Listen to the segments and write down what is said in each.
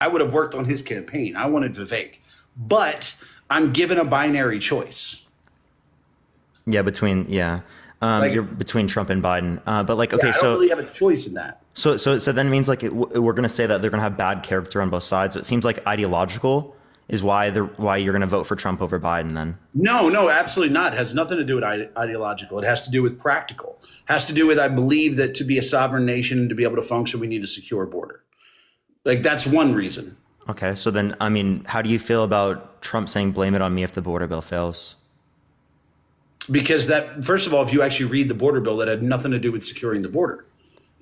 I would have worked on his campaign. I wanted Vivek, but I'm given a binary choice. Yeah, Like, you're between Trump and Biden. But like, yeah, okay, I don't so really have a choice in that. so then it means like we're going to say that they're going to have bad character on both sides. So it seems like ideological is why you're going to vote for Trump over Biden then. No, no, absolutely not. It has nothing to do with ideological. It has to do with practical. It has to do with, I believe that to be a sovereign nation and to be able to function, we need a secure border. Like, that's one reason. Okay, so then I mean, how do you feel about Trump saying blame it on me if the border bill fails? Because that, first of all, if you actually read the border bill, that had nothing to do with securing the border.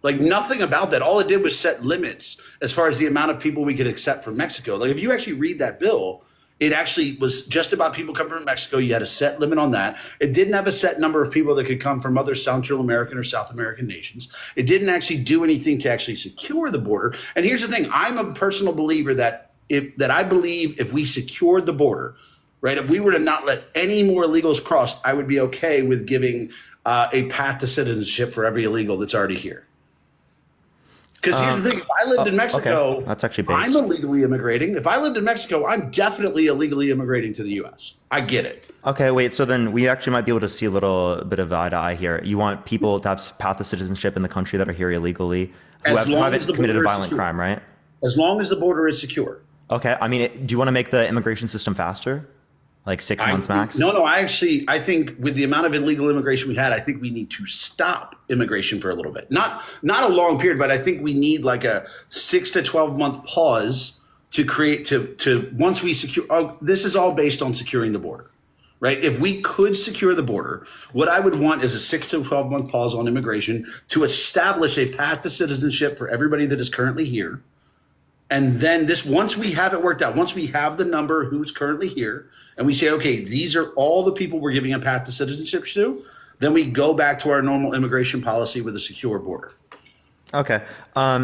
Like, nothing about that. All it did was set limits as far as the amount of people we could accept from Mexico. Like, if you actually read that bill, it actually was just about people coming from Mexico. You had a set limit on that. It didn't have a set number of people that could come from other Central American or South American nations. It didn't actually do anything to actually secure the border. And here's the thing. I'm a personal believer that I believe if we secured the border, right, if we were to not let any more illegals cross, I would be okay with giving a path to citizenship for every illegal that's already here. Because here's the thing, if I lived in Mexico, okay. That's actually based. I'm illegally immigrating. If I lived in Mexico, I'm definitely illegally immigrating to the U.S. I get it. Okay, wait, so then we actually might be able to see a little bit of eye to eye here. You want people to have path to citizenship in the country that are here illegally who haven't committed a violent crime, right? As long as the border is secure. Okay, I mean, do you want to make the immigration system faster? Like 6 months max? No, I think with the amount of illegal immigration we had, I think we need to stop immigration for a little bit. Not a long period, but I think we need like a 6 to 12 month pause to create to once we secure. Oh, this is all based on securing the border, right? If we could secure the border, what I would want is a 6 to 12 month pause on immigration to establish a path to citizenship for everybody that is currently here. And then once we have it worked out, once we have the number who's currently here, and we say, okay, these are all the people we're giving a path to citizenship to, then we go back to our normal immigration policy with a secure border. Okay.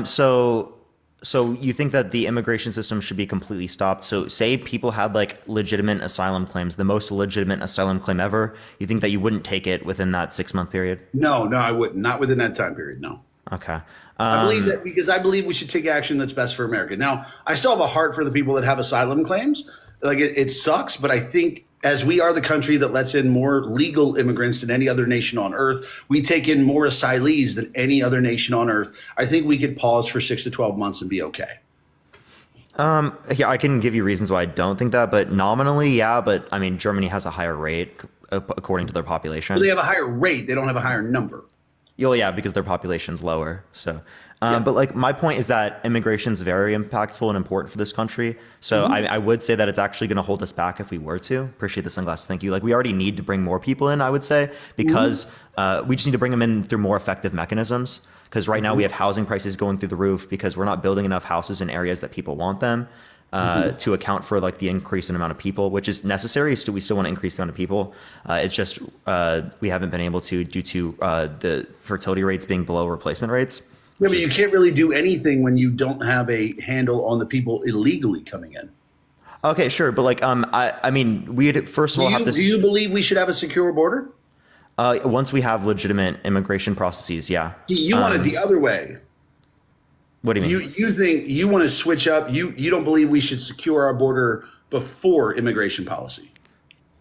So you think that the immigration system should be completely stopped? So say people had like legitimate asylum claims, the most legitimate asylum claim ever. You think that you wouldn't take it within that 6 month period? No, I wouldn't. Not within that time period, no. Okay. I believe that because I believe we should take action that's best for America. Now, I still have a heart for the people that have asylum claims. Like it sucks, but I think as we are the country that lets in more legal immigrants than any other nation on earth, we take in more asylees than any other nation on earth. I think we could pause for 6 to 12 months and be okay. Yeah, I can give you reasons why I don't think that, but nominally, yeah. But I mean, Germany has a higher rate according to their population. Well, they have a higher rate. They don't have a higher number. Oh, yeah, because their population's lower. So, Yeah. but like my point is that immigration is very impactful and important for this country. So I would say that it's actually going to hold us back if we were to. Appreciate the sunglasses. Thank you. Like we already need to bring more people in, I would say, because we just need to bring them in through more effective mechanisms. Because right now we have housing prices going through the roof because we're not building enough houses in areas that people want them. To account for like the increase in amount of people, which is necessary. So we still want to increase the amount of people. It's just we haven't been able to due to the fertility rates being below replacement rates. Yeah, but you can't really do anything when you don't have a handle on the people illegally coming in. Okay, sure, but like I mean, we'd first of all have to. Do you believe we should have a secure border? Once we have legitimate immigration processes, yeah. You want it the other way. What do you mean? You think you want to switch up? You don't believe we should secure our border before immigration policy?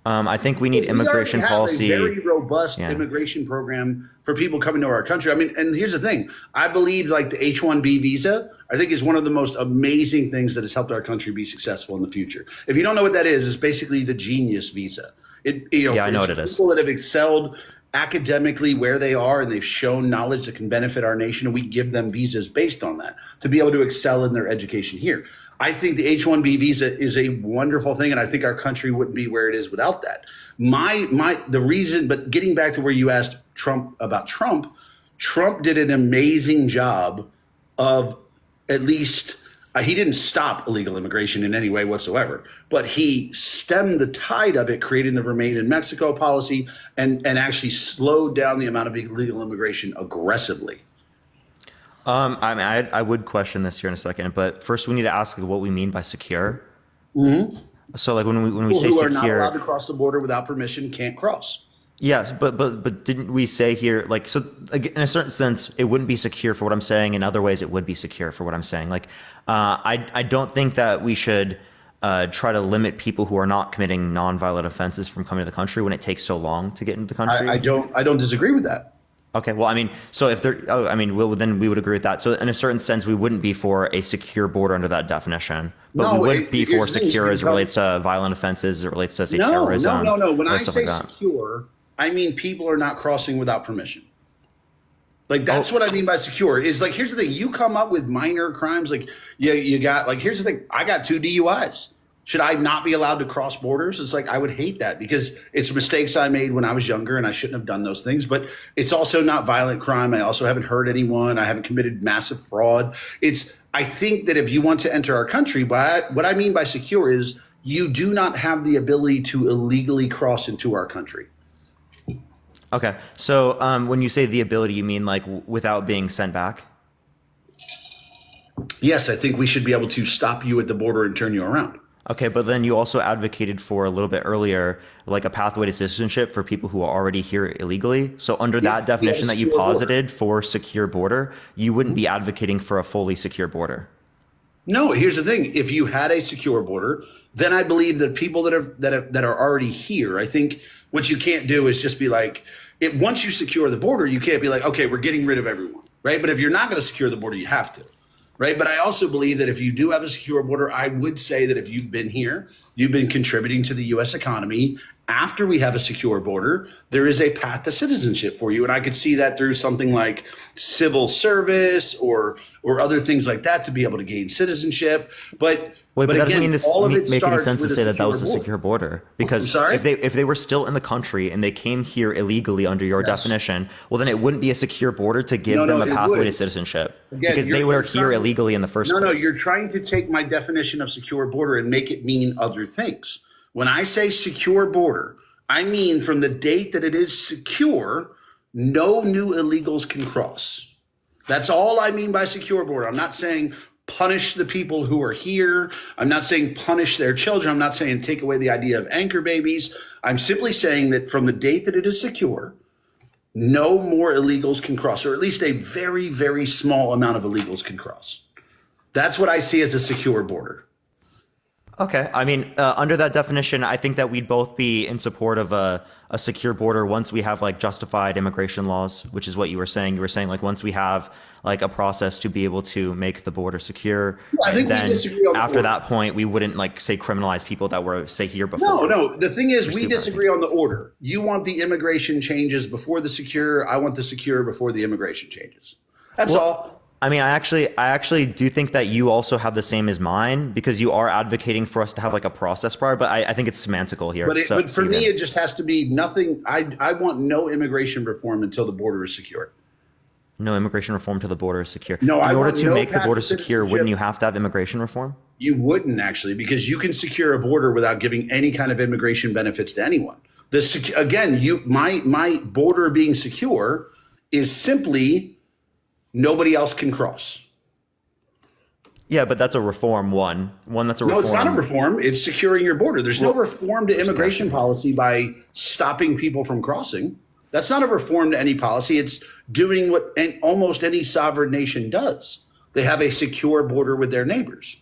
I think we need immigration policy. We already have a very robust immigration program for people coming to our country. I mean, and here's the thing. I believe like the H-1B visa, I think is one of the most amazing things that has helped our country be successful in the future. If you don't know what that is, it's basically the genius visa. I know what it is. People that have excelled academically where they are and they've shown knowledge that can benefit our nation, and we give them visas based on that to be able to excel in their education here. I think the H-1B visa is a wonderful thing, and I think our country wouldn't be where it is without that. The reason, but getting back to where you asked Trump about Trump did an amazing job of at least he didn't stop illegal immigration in any way whatsoever, but he stemmed the tide of it, creating the Remain in Mexico policy and actually slowed down the amount of illegal immigration aggressively. I would question this here in a second, but first we need to ask what we mean by secure. So like when we say People who secure, are not allowed to cross the border without permission can't cross. Yes, but didn't we say here, like, so like, in a certain sense it wouldn't be secure for what I'm saying, in other ways it would be secure for what I'm saying. Like, I don't think that we should try to limit people who are not committing nonviolent offenses from coming to the country when it takes so long to get into the country. I don't disagree with that. Okay, well, I mean, so if there, oh, I mean, well, then we would agree with that. So in a certain sense, we wouldn't be for a secure border under that definition, but we would be for secure as it relates to violent offenses, as it relates to, say, terrorism. No. When I say like secure, I mean people are not crossing without permission. Like that's what I mean by secure. Is like, here's the thing: you come up with minor crimes, like you got like, here's the thing: I got 2 DUIs. Should I not be allowed to cross borders? It's like, I would hate that because it's mistakes I made when I was younger and I shouldn't have done those things. But it's also not violent crime. I also haven't hurt anyone. I haven't committed massive fraud. I think that if you want to enter our country, what I mean by secure is you do not have the ability to illegally cross into our country. Okay, so when you say the ability, you mean like without being sent back? Yes, I think we should be able to stop you at the border and turn you around. Okay, but then you also advocated for a little bit earlier, like a pathway to citizenship for people who are already here illegally. So under that definition that you posited for secure border, you wouldn't be advocating for a fully secure border. No, here's the thing. If you had a secure border, then I believe that people that are already here, I think what you can't do is just be like, once you secure the border, you can't be like, okay, we're getting rid of everyone, right? But if you're not going to secure the border, you have to. Right. But I also believe that if you do have a secure border, I would say that if you've been here, you've been contributing to the U.S. economy. After we have a secure border, there is a path to citizenship for you. And I could see that through something like civil service or other things like that to be able to gain citizenship. But that again, doesn't mean this make any sense to say that was a border. secure border, because if they were still in the country and they came here illegally under your definition, well, then it wouldn't be a secure border to give them a pathway to citizenship, because they were here illegally in the first place. No, you're trying to take my definition of secure border and make it mean other things. When I say secure border, I mean from the date that it is secure, no new illegals can cross. That's all I mean by secure border. I'm not saying punish the people who are here. I'm not saying punish their children. I'm not saying take away the idea of anchor babies. I'm simply saying that from the date that it is secure, no more illegals can cross, or at least a very, very small amount of illegals can cross. That's what I see as a secure border. Okay. I mean, under that definition, I think that we'd both be in support of a secure border once we have like justified immigration laws, which is what you were saying. You were saying like once we have like a process to be able to make the border secure, I think then we disagree on after that point, we wouldn't like say criminalize people that were say here before. No. The thing is, we disagree on the order. You want the immigration changes before the secure. I want the secure before the immigration changes. That's all. I mean, I actually do think that you also have the same as mine, because you are advocating for us to have like a process prior, but I think it's semantical here. But for me, it just has to be nothing. I want no immigration reform until the border is secure. No immigration reform till the border is secure. No, in order to make the border secure, wouldn't you have to have immigration reform? You wouldn't actually, because you can secure a border without giving any kind of immigration benefits to anyone. My border being secure is simply nobody else can cross. Yeah, but that's a reform one. That's a reform. No, it's not a reform. It's securing your border. There's no reform to immigration policy by stopping people from crossing. That's not a reform to any policy. It's doing what almost any sovereign nation does. They have a secure border with their neighbors.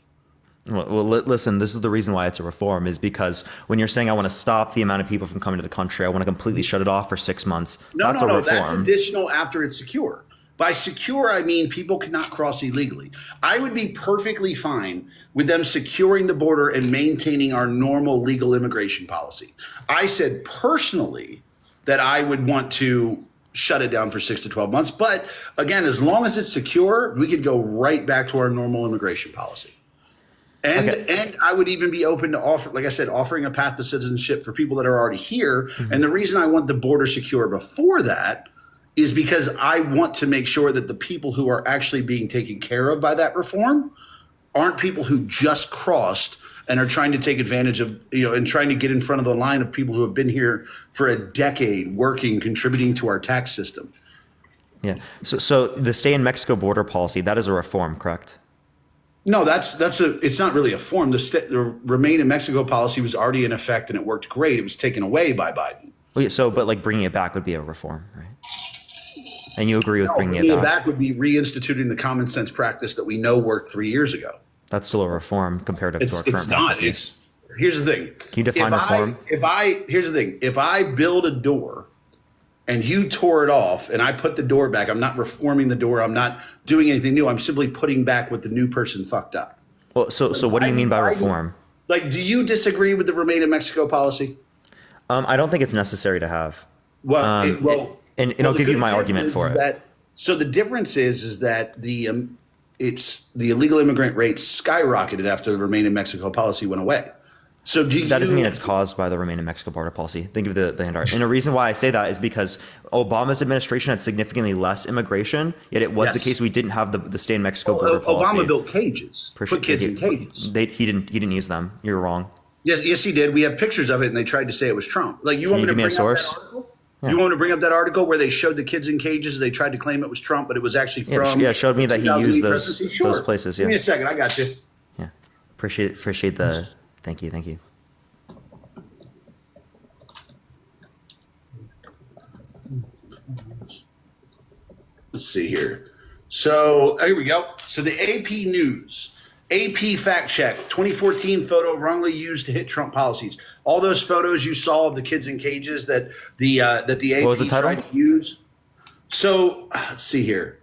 Well, listen, this is the reason why it's a reform, is because when you're saying I want to stop the amount of people from coming to the country, I want to completely shut it off for 6 months. That's a reform. That's additional after it's secure. By secure, I mean people cannot cross illegally. I would be perfectly fine with them securing the border and maintaining our normal legal immigration policy. I said personally that I would want to shut it down for 6 to 12 months. But again, as long as it's secure, we could go right back to our normal immigration policy. And I would even be open to offering a path to citizenship for people that are already here. Mm-hmm. And the reason I want the border secure before that is because I want to make sure that the people who are actually being taken care of by that reform aren't people who just crossed and are trying to take advantage of, and trying to get in front of the line of people who have been here for a decade, working, contributing to our tax system. Yeah. So the stay in Mexico border policy, that is a reform, correct? No, it's not really a reform. The remain in Mexico policy was already in effect and it worked great. It was taken away by Biden. Wait, so, but like bringing it back would be a reform, right? And you agree with bringing Bringing it it back? back would be reinstituting the common sense practice that we know worked 3 years ago. That's still a reform comparative to our current It's not. practices. Here's the thing. Can you define reform? Here's the thing. If I build a door and you tore it off and I put the door back, I'm not reforming the door. I'm not doing anything new. I'm simply putting back what the new person fucked up. Well, so what do you mean by reform? Like, do you disagree with the Remain in Mexico policy? I don't think it's necessary to have. Well, And I'll give you my argument for it. So the difference is that the illegal immigrant rate skyrocketed after the Remain in Mexico policy went away. So that doesn't mean it's caused by the Remain in Mexico border policy. Think of the handout. And the reason why I say that is because Obama's administration had significantly less immigration, yet it was the case we didn't have the stay in Mexico border policy. Obama built cages, put kids in cages. He didn't use them. You're wrong. Yes, he did. We have pictures of it, and they tried to say it was Trump. Like, you want me to bring up that article? Yeah. You want me to bring up that article where they showed the kids in cages? They tried to claim it was Trump, but it was actually from. Yeah, showed me that he used those places. Yeah. Give me a second. I got you. Yeah, appreciate the. Thank you. Let's see here. So here we go. So the AP News, AP fact check, 2014 photo wrongly used to hit Trump policies. All those photos you saw of the kids in cages that the AP what was the title? tried to use. So let's see here.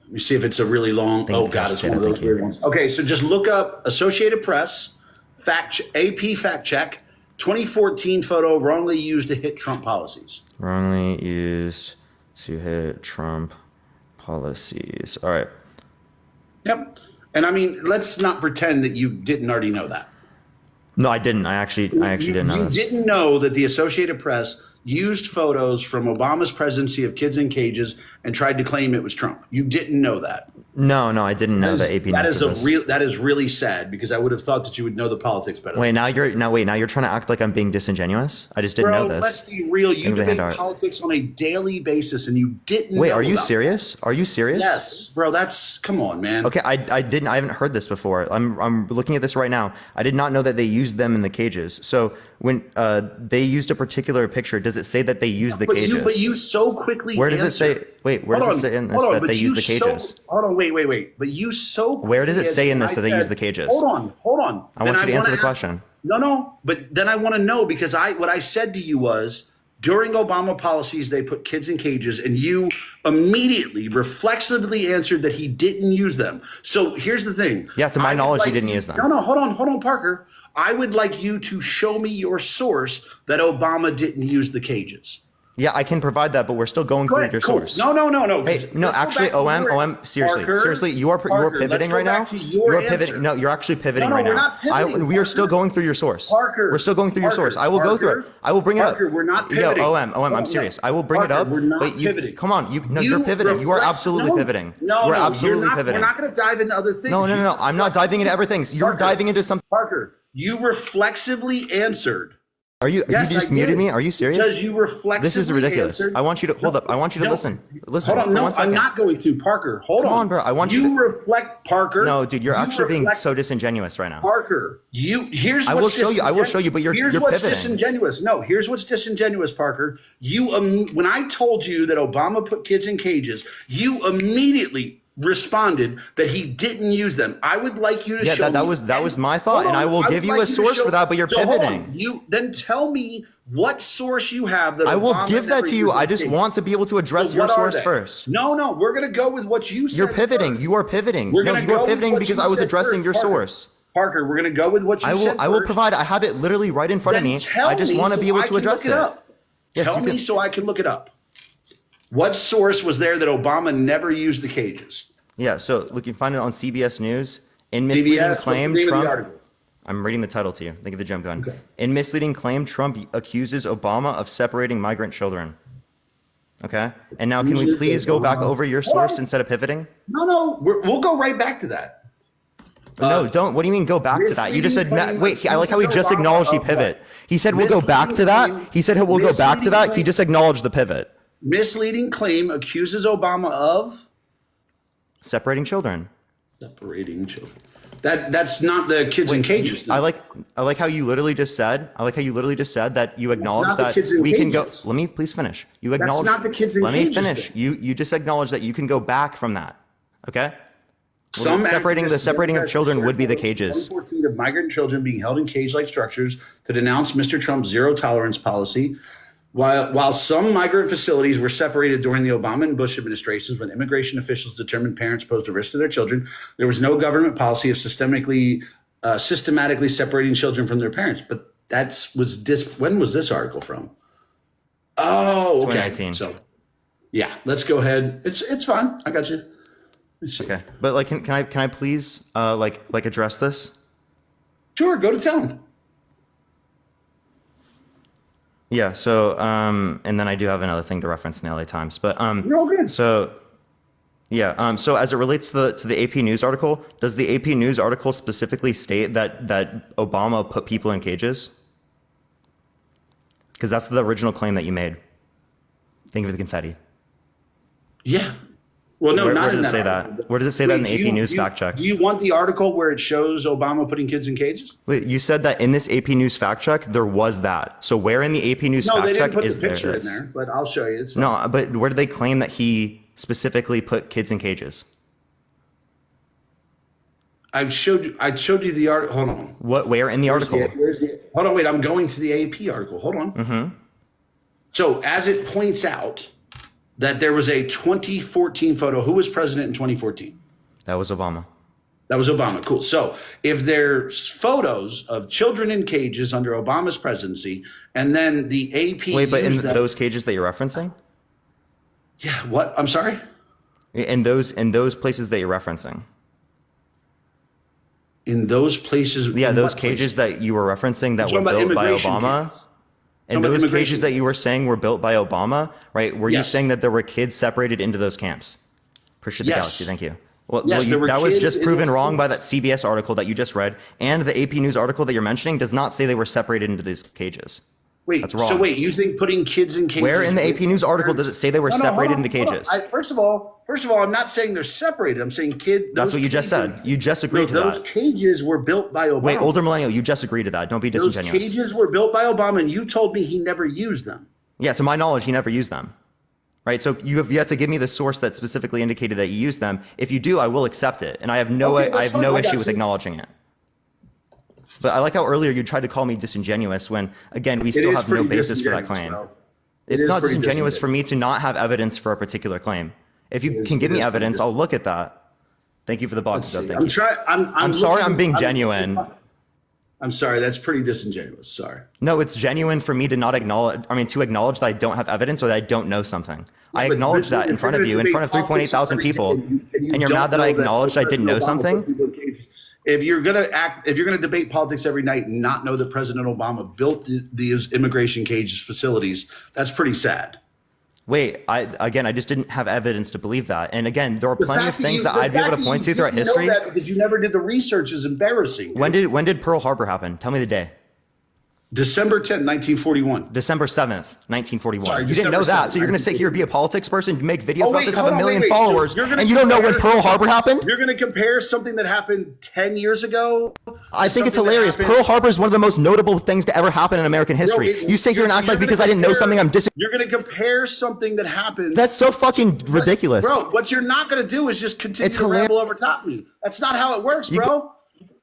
Let me see if it's a really long. It's one of those weird ones. Okay, so just look up Associated Press AP fact check, 2014 photo wrongly used to hit Trump policies. Wrongly used to hit Trump policies. All right. Yep. And I mean, let's not pretend that you didn't already know that. No, I didn't. I actually didn't know this. You didn't know that the Associated Press used photos from Obama's presidency of kids in cages and tried to claim it was Trump. You didn't know that. No, I didn't know that AP News. That is really sad because I would have thought that you would know the politics better. Now you're trying to act like I'm being disingenuous. I just didn't know this. Let's be real. You debate politics on a daily basis, and you didn't. Wait, are you serious? Are you serious? Yes, bro. Come on, man. Okay, I haven't heard this before. I'm looking at this right now. I did not know that they used them in the cages. So when they used a particular picture, does it say that they used the cages? But you so quickly. Where does it say? Wait, where does it say in this that they use the cages? Hold on, wait. But you so. Where does it say in this that they use the cages? Hold on. I want you to answer the question. No. But then I want to know because what I said to you was during Obama policies they put kids in cages, and you immediately reflexively answered that he didn't use them. So here's the thing. Yeah, to my knowledge, he didn't use them. No, hold on, Parker. I would like you to show me your source that Obama didn't use the cages. Yeah, I can provide that, but we're still going through your source. No. Hey, no, actually, OM, seriously, you are pivoting right now. You're pivoting. No, you're actually pivoting right now. We're not pivoting. We are still going through your source. Parker, we're still going through your source. I will go through it. I will bring it up. Parker, we're not pivoting. Yo, OM, I'm serious. I will bring it up. We're not pivoting. Come on, you're pivoting. You are absolutely pivoting. You're absolutely pivoting. We're not going to dive into other things. No. I'm not diving into everything. You're diving into something. Parker, you reflexively answered. You just muted me? Are you serious? Because you reflexively This is ridiculous. answered. I want you to hold up. I want you to listen. Listen. Hold on. No, 1 second. I'm not going to. Parker, hold on. Come on, bro. I want you reflect, Parker. No, dude, you're actually being so disingenuous right now. Parker, I will show you, but here's what's pivoting. disingenuous. No, here's what's disingenuous, Parker. When I told you that Obama put kids in cages, you immediately responded that he didn't use them. I would like you to show me. That was my thought, and I will give you a source for that, but you're pivoting. Then tell me what source you have that I will Obama give that to you. I just want to be able to address your source first. No, we're going to go with what you said. You're pivoting. First. You are pivoting. You are pivoting because I was addressing your source. Parker, we're going to go with what you said. I will provide. I have it literally right in front of me. I just want to be able to address it. Tell me so I can look it up. What source was there that Obama never used the cages? Yeah, so look, you can find it on CBS News. In misleading claim, Trump. I'm reading the title to you. Think of the jump gun. Okay. In misleading claim, Trump accuses Obama of separating migrant children. Okay? And now, can we please go back over your source instead of pivoting? No. We'll go right back to that. No, don't. What do you mean go back to that? You just said, wait, I like how he just acknowledged he pivot. He said we'll go back to that. He said we'll go back to that. He just acknowledged the pivot. Misleading claim accuses Obama of? Separating children. Separating children. That's not the kids in cages. I like how you literally just said. I like how you literally just said that you acknowledge not the that kids in we can go. cages. Let me please finish. You acknowledge. That's not the kids in Let cages. me finish. Thing. You just acknowledge that you can go back from that. Okay. Some separating activists of children would be the cages. 2014 of migrant children being held in cage-like structures to denounce Mr. Trump's zero tolerance policy. While some migrant facilities were separated during the Obama and Bush administrations when immigration officials determined parents posed a risk to their children, there was no government policy of systematically separating children from their parents. But when was this article from? Oh, okay. 2019. So, yeah, let's go ahead. It's fine. I got you. Okay, but like, can I please like address this? Sure, go to town. Yeah. So and then I do have another thing to reference in the LA Times, but You're all good. So yeah. So as it relates to the AP News article, does the AP News article specifically state that Obama put people in cages? Because that's the original claim that you made. Thank you for the confetti. Yeah. Well, no, Where not does in it say article. that? Where does it say that in the AP News fact check? Do you want the article where it shows Obama putting kids in cages? Wait, you said that in this AP News fact check there was that. So where in the AP News No, fact they check didn't put is the picture in this? there, but I'll show you. It's fine. No, but where do they claim that he specifically put kids in cages? I showed you the article. Hold on. Where in the article? Hold on, wait. I'm going to the AP article. Hold on. Mm-hmm. So as it points out that there was a 2014 photo. Who was president in 2014? That was Obama. That was Obama. Cool. So if there's photos of children in cages under Obama's presidency, and then the AP Wait, but in used those cages that you're referencing? yeah, what? I'm sorry? In those places that you're referencing? In those places? Yeah, in those what cages places? that you were referencing that You're were talking about built by immigration Obama? camps. And Talking about those immigration cages that you were saying were built by Obama, right? Were you Yes. saying that there were kids separated into those camps? Appreciate the Yes. galaxy. Thank you. Well, Yes, there were that was kids just in proven the- wrong by that CBS article that you just read, and the AP News article that you're mentioning does not say they were separated into these cages. Wait, That's wrong. so wait, you think putting kids in cages? Where in the with AP News article does it say they were No, hold separated on, into hold on. cages? First of all, I'm not saying they're separated. I'm saying That's what you just said. You just agreed to Those that. cages were built by Obama. Wait, older millennial, you just agreed to that. Don't be Those disingenuous. cages were built by Obama, and you told me he never used them. Yeah, to my knowledge, he never used them. Right, so you have yet to give me the source that specifically indicated that you used them. If you do, I will accept it, and I have no Okay, that's fine. I got issue with you. acknowledging it. But I like how earlier you tried to call me disingenuous when, again, we It still is have no pretty basis for that disingenuous, claim. bro. It's is not pretty disingenuous for me to not have evidence for a particular claim. If you can give it me is evidence, pretty I'll look at that. Thank you for the box. Let's see. Thank you. I'm sorry, I'm being looking- genuine. I'm sorry, that's pretty disingenuous. Sorry. No, it's genuine for me to not acknowledge. I mean, to acknowledge that I don't have evidence or that I don't know something. I But- acknowledge but that in if front you're of you, gonna in front of debate 3.8 thousand politics people, every day and and you're don't mad that I know acknowledged I didn't know President Obama something? put people in cages. If you're gonna debate politics every night and not know that President Obama built these immigration cages facilities, that's pretty sad. Wait, I just didn't have evidence to believe that. And again, there are The plenty of fact that things you- that the I'd be able fact to that point you to throughout didn't know history. that because you never did the research is embarrassing. When did Pearl Harbor happen? Tell me the day. December 10th, 1941. December 7th, 1941. Sorry, You didn't know December that, so you're going to sit here, be a politics person, make videos about wait, this, have hold a on, million wait, wait. So followers, you're gonna and you don't know when compare Pearl Harbor happened? You're going to compare something that happened 10 years ago? I think it's something that hilarious. happened- Pearl Harbor is one of the most notable things to ever happen in American history. You sit here and act like because I didn't know something, I'm You're going to compare something that happened. That's so fucking ridiculous. Bro, what you're not going to do is just continue It's to hilarious. ramble over top of me. That's not how it works, bro.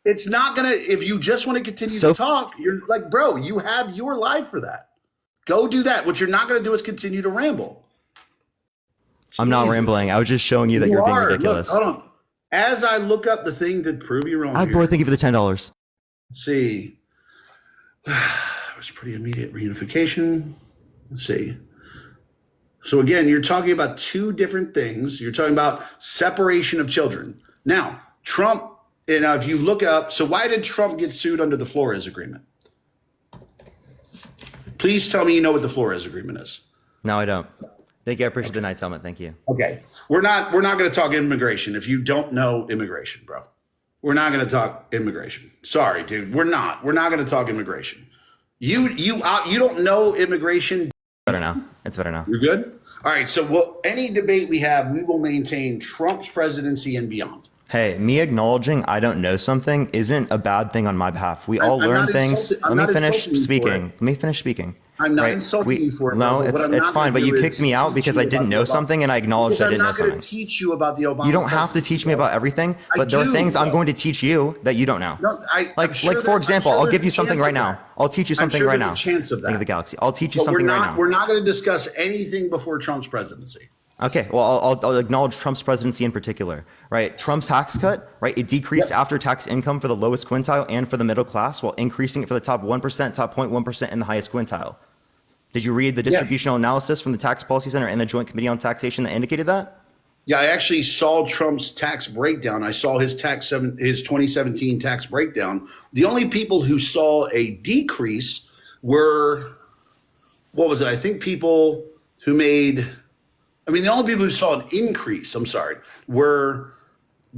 It's not going to, if you just want to continue So- to talk, you're like, bro, you have your life for that. Go do that. What you're not going to do is continue to ramble. I'm not Jesus. rambling. I was just showing you that you're being are. ridiculous. Look, hold on. As I look up the thing to prove you wrong, Alec here, Boy, thank you for the $10. let's see. It was pretty immediate reunification. Let's see. So again, you're talking about two different things. You're talking about separation of children. Now, Trump, and if you look up, so why did Trump get sued under the Flores Agreement? Please tell me you know what the Flores Agreement is. No, I don't. Thank you. I appreciate the Knight's helmet. Thank you. Okay. We're not going to talk immigration if you don't know immigration, bro. We're not going to talk immigration. Sorry, dude. We're not going to talk immigration. You don't know immigration. Better now. It's better now. You're good? All right. So any debate we have, we will maintain Trump's presidency and beyond. Hey, me acknowledging I don't know something isn't a bad thing on my behalf. We all I'm learn not things. insulted. I'm Let me not finish insulting you for speaking. it. Let me finish speaking. I'm not Right? insulting you for it. No, But what I'm it's not fine. going to But do you kicked is me out teach because you I about didn't the know Obama. something and I acknowledged Because I I'm didn't know not going to something. teach you about the Obama. You don't have to presidency, teach me though. about everything, I but there are do, things I'm though. going to teach you that you don't know. No, I'm Like, sure for I'm example, sure I'll there's give a you something chance right of now. that. I'll teach you I'm something sure right there's a now. chance of Think of the that. galaxy. I'll teach you But we're something right not. now. We're not going to discuss anything before Trump's presidency. Okay, well, I'll acknowledge Trump's presidency in particular, right? Trump's tax cut, right? It decreased Yep. after-tax income for the lowest quintile and for the middle class, while increasing it for the top 1%, top 0.1%, and the highest quintile. Did you read the Yeah. distributional analysis from the Tax Policy Center and the Joint Committee on Taxation that indicated that? Yeah, I actually saw Trump's tax breakdown. I saw his his 2017 tax breakdown. The only people who saw a decrease were, what was it? I think people who made. I mean, the only people who saw an increase, I'm sorry, were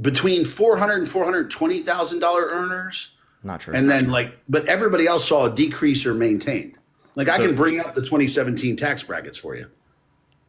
between $400,000 and $420,000 earners. Not true. And then but everybody else saw a decrease or maintained. Like I So- can bring up the 2017 tax brackets for you.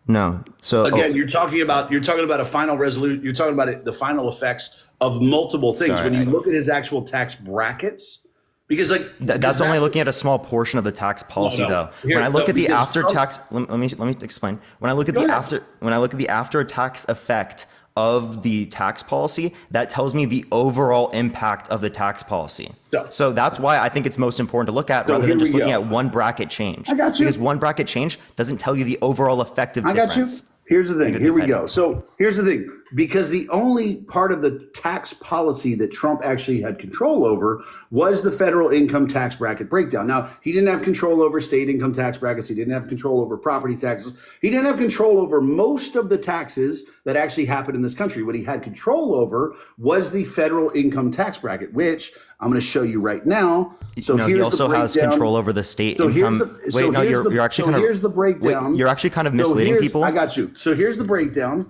No. So Again, you're talking about a final resolution. You're talking about the final effects of multiple things. Sorry. When you look at his actual tax brackets, because that's only looking at a small portion of the tax policy, No. though. Here- When I look no, at the because after Trump- tax, let me explain. When I look at Go the ahead. after tax effect of the tax policy, that tells me the overall impact of the tax policy. So that's why I think it's most important to look at So rather here than just we looking go. at one bracket change. I got you. Because one bracket change doesn't tell you the overall effective I got you. difference. Here's the thing. Think of Here the we heading. go. So here's the thing. Because the only part of the tax policy that Trump actually had control over was the federal income tax bracket breakdown. Now, he didn't have control over state income tax brackets. He didn't have control over property taxes. He didn't have control over most of the taxes that actually happened in this country. What he had control over was the federal income tax bracket, which I'm going to show you right now. So No, here's he also the has breakdown. control over the state So here's income. the- so Wait, no, here's the- you're actually so kind of. here's the breakdown. Wait, you're actually kind of So misleading here's- people. I got you. So here's the breakdown.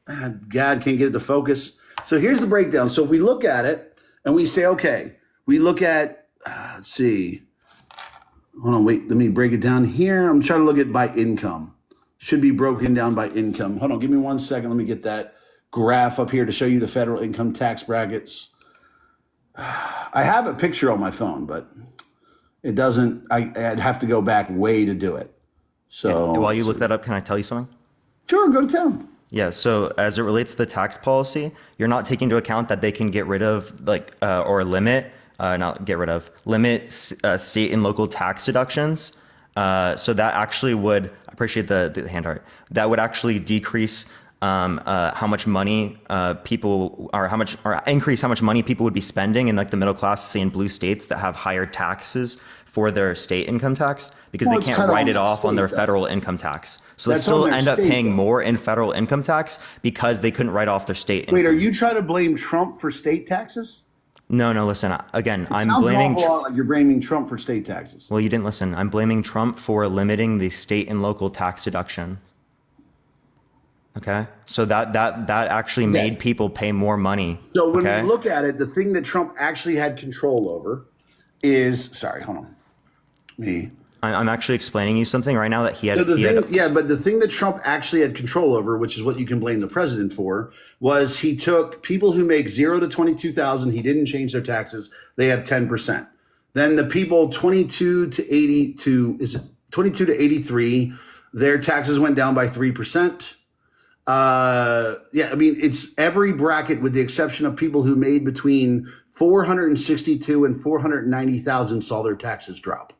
Ah, God, can't get it to focus. So here's the breakdown. So if we look at it and we say, okay, we look at, let's see. Hold on, wait, let me break it down here. I'm trying to look at by income. Should be broken down by income. Hold on, give me 1 second. Let me get that graph up here to show you the federal income tax brackets. I have a picture on my phone, but it doesn't, I'd have to go back way to do it. So While you look that up, can I tell you something? sure, go to town. Yeah, so as it relates to the tax policy, you're not taking into account that they can get rid of or limit, state and local tax deductions. So that actually would, I appreciate the hand art, that would actually decrease how much money people or increase how much money people would be spending in like the middle class, say in blue states that have higher taxes for their state income tax because Well, they it's can't kinda write on it the off on their state, though. federal income tax. So That's they still on their end up state, paying though. more in federal income tax because they couldn't write off their state income. Wait, are you trying to blame Trump for state taxes? No, listen, again, I'm Sounds blaming. an awful lot like you're blaming Trump for state taxes. Well, you didn't listen. I'm blaming Trump for limiting the state and local tax deduction. Okay, so that actually made people pay more money. So when okay? we look at it, the thing that Trump actually had control over is, sorry, hold on. I'm actually explaining you something right now that he had. So but the thing that Trump actually had control over, which is what you can blame the president for, was he took people who make 0 to 22,000. He didn't change their taxes. They have 10%. Then the people 22 to 83, their taxes went down by 3%. I mean, it's every bracket with the exception of people who made between 462 and 490,000 saw their taxes drop.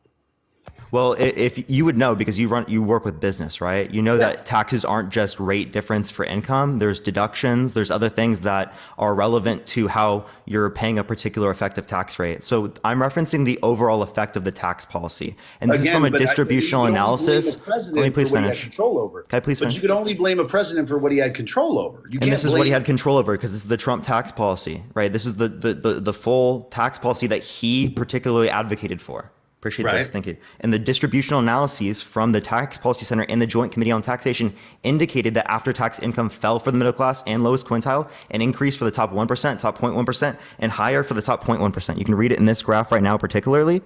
Well, if you would know because you work with business, right? You know that taxes aren't just rate difference for income. There's deductions. There's other things that are relevant to how you're paying a particular effective tax rate. So I'm referencing the overall effect of the tax policy, and this is from a distributional analysis. Let me please finish. Can I please finish? But you could only blame a president for what he had control over. And this is what he had control over because this is the Trump tax policy, right? This is the full tax policy that he particularly advocated for. Appreciate this. Thank you. And the distributional analyses from the Tax Policy Center and the Joint Committee on Taxation indicated that after-tax income fell for the middle class and lowest quintile and increased for the top 1%, top 0.1%, and higher for the top 0.1%. You can read it in this graph right now particularly.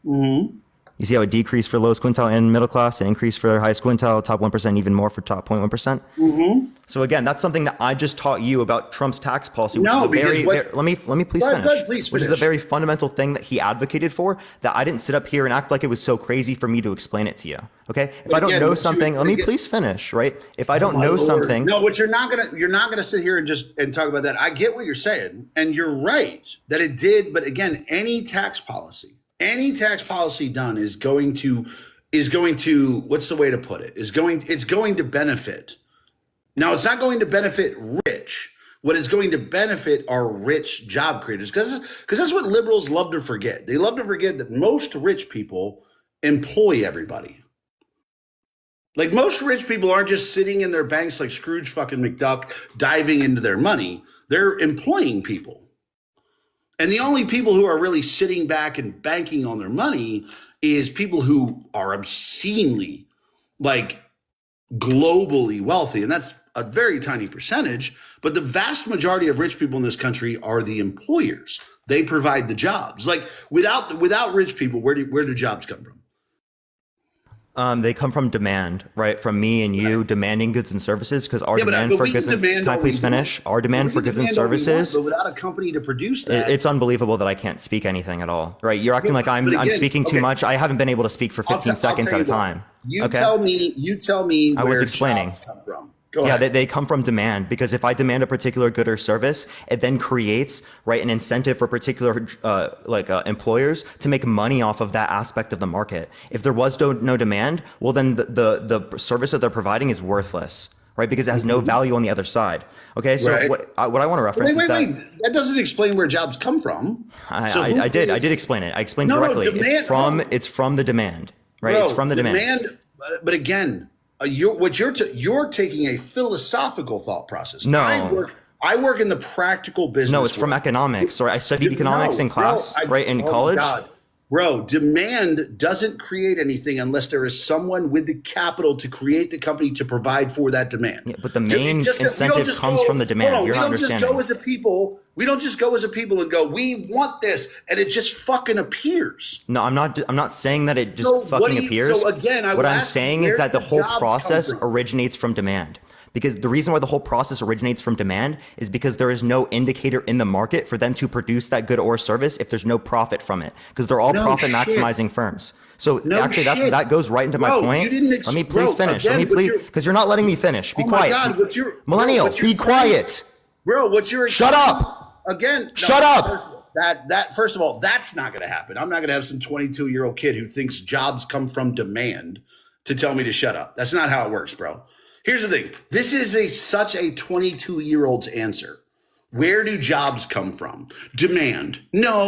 Mm-hmm. You see how it decreased for lowest quintile and middle class and increased for highest quintile, top 1%, even more for top 0.1%. So again, that's something that I just taught you about Trump's tax policy, which is a very, let me please finish. Which is a very fundamental thing that he advocated for, that I didn't sit up here and act like it was so crazy for me to explain it to you. Okay? If I don't know something, let me please finish, right? If I don't know something. No, but you're not gonna sit here and talk about that. I get what you're saying, and you're right that it did, but again, any tax policy done is going to what's the way to put it? It's going to benefit. Now, it's not going to benefit rich. What is going to benefit are rich job creators, because that's what liberals love to forget. They love to forget that most rich people employ everybody. Like, most rich people aren't just sitting in their banks like Scrooge fucking McDuck diving into their money. They're employing people. And the only people who are really sitting back and banking on their money is people who are obscenely, like, globally wealthy. And that's a very tiny percentage. But the vast majority of rich people in this country are the employers. They provide the jobs. Like, without rich people, where do jobs come from? They come from demand, right? From me and you demanding goods and services, because our demand for goods and can I please finish? Our demand for goods and services. But without a company to produce that, it's unbelievable that I can't speak anything at all, right? You're acting like I'm speaking too much. I haven't been able to speak for 15 seconds at a time. You tell me. I was explaining. Jobs come from. Go ahead. They come from demand, because if I demand a particular good or service, it then creates, right, an incentive for particular employers to make money off of that aspect of the market. If there was no demand, well, then the service that they're providing is worthless, right? Because it has no value on the other side. Okay, so right. what I want to reference is that that doesn't explain where jobs come from. I did explain it. I explained directly. It's from the demand, right? It's from the demand. But again, you're taking a philosophical thought process. No, I work in the practical business. No, it's from economics. Or I studied economics in class, right, in college. God. Bro, demand doesn't create anything unless there is someone with the capital to create the company to provide for that demand. Yeah, but the main incentive comes from the demand. You're not understanding. We don't just go as a people and go, we want this, and it just fucking appears. No, I'm not saying that it just fucking appears. So again, what I'm saying is that the whole process originates from demand. Because the reason why the whole process originates from demand is because there is no indicator in the market for them to produce that good or service if there's no profit from it. Because they're all profit maximizing firms. So that goes right into my point. Let me please finish. Because you're not letting me finish. Be quiet. Millennial, be quiet. Bro, what's your shut up again? Shut up. That first of all, that's not going to happen. I'm not going to have some 22-year-old kid who thinks jobs come from demand to tell me to shut up. That's not how it works, bro. Here's the thing. This is such a 22-year-old's answer. Where do jobs come from? Demand. No.